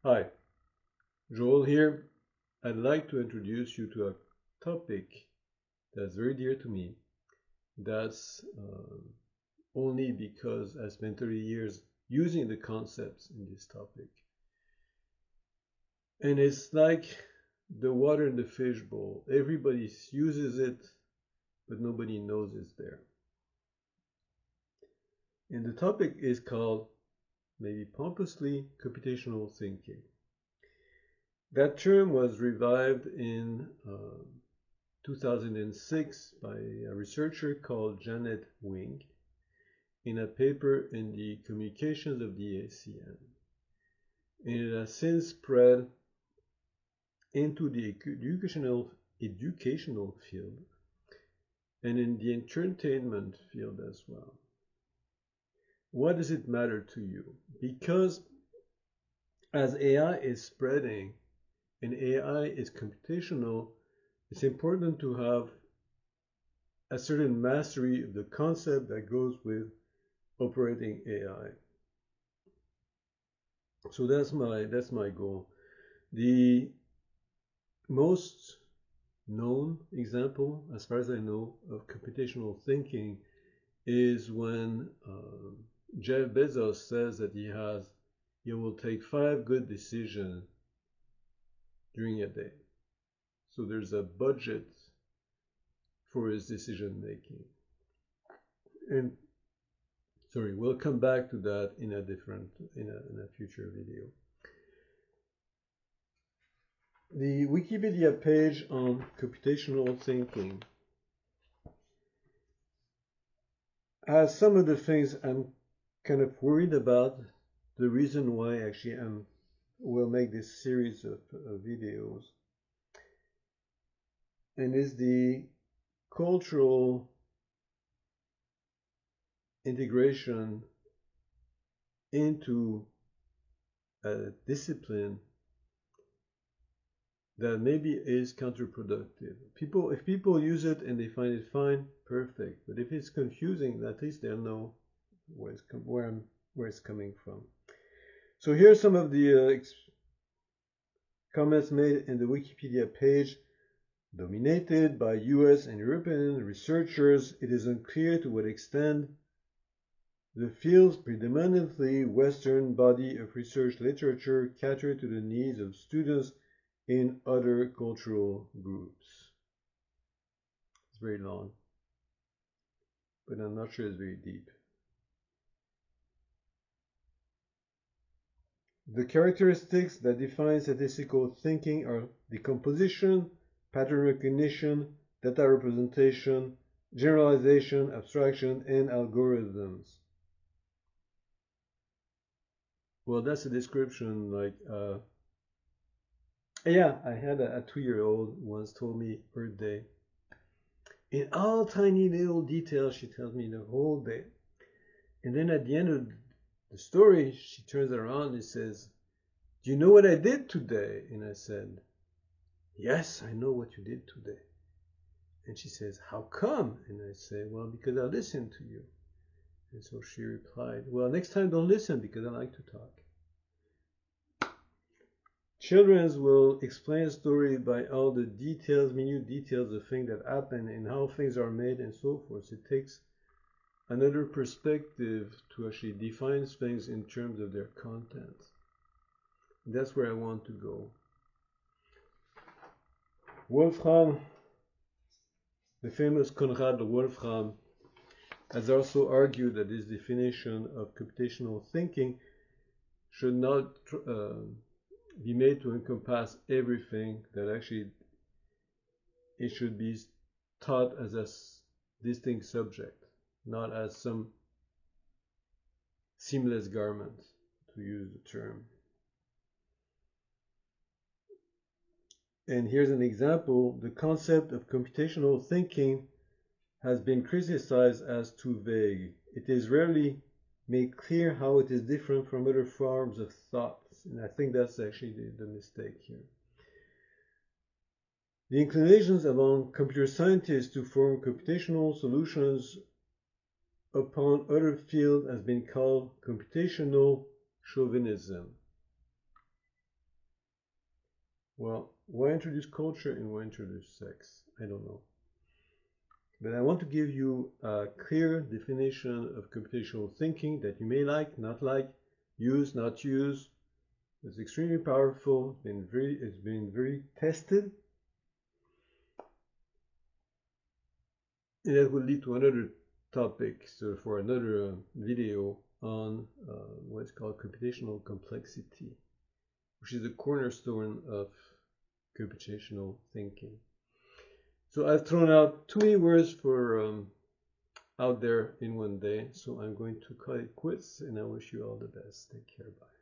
Hi, Joel here. I'd like to introduce you to a topic that's very dear to me. That's only because I spent 30 years using the concepts in this topic. And it's like the water in the fishbowl. Everybody uses it, but nobody knows it's there. And the topic is called, maybe pompously, computational thinking. That term was revived in 2006 by a researcher called Janet Wing in a paper in the Communications of the ACN. And it has since spread into the educational field and in the entertainment field as well. Why does it matter to you? Because as AI is spreading and AI is computational, it's important to have a certain mastery of the concept that goes with operating AI. So that's my goal. The most known example, as far as I know, of computational thinking is when Jeff Bezos says that he will take 5 good decisions during a day. So there's a budget for his decision making. And sorry, we'll come back to that in a future video. The Wikipedia page on computational thinking has some of the things I'm kind of worried about. The reason why actually will make this series of videos, and is the cultural integration into a discipline that maybe is counterproductive. If people use it and they find it fine, perfect. But if it's confusing, at least they'll know where it's coming from. So here are some of the comments made in the Wikipedia page. Dominated by US and European researchers, it is unclear to what extent the field's predominantly Western body of research literature cater to the needs of students in other cultural groups. It's very long, but I'm not sure it's very deep. The characteristics that define statistical thinking are decomposition, pattern recognition, data representation, generalization, abstraction, and algorithms. Well, that's a description like, yeah, I had a 2-year-old once told me her day. In all tiny little details, she tells me the whole day. And then at the end of the story, she turns around and says, "Do you know what I did today?" And I said, "Yes, I know what you did today." And she says, "How come?" And I say, "Well, because I listened to you." And so she replied, "Well, next time don't listen because I like to talk." Children will explain a story by all the details, minute details of things that happen and how things are made and so forth. It takes another perspective to actually define things in terms of their content. That's where I want to go. Wolfram, the famous Konrad Wolfram, has also argued that this definition of computational thinking should not be made to encompass everything, that actually it should be taught as a distinct subject, not as some seamless garment, to use the term. And here's an example. The concept of computational thinking has been criticized as too vague. It is rarely made clear how it is different from other forms of thought. And I think that's actually the mistake here. The inclinations among computer scientists to form computational solutions upon other fields has been called computational chauvinism. Well, why introduce culture and why introduce sex? I don't know. But I want to give you a clear definition of computational thinking that you may like, not like, use, not use. It's extremely powerful. It's been very tested. And that will lead to another topic, so for another video on what's called computational complexity, which is the cornerstone of computational thinking. So I've thrown out too many words for out there in one day, so I'm going to call it quits, and I wish you all the best. Take care. Bye.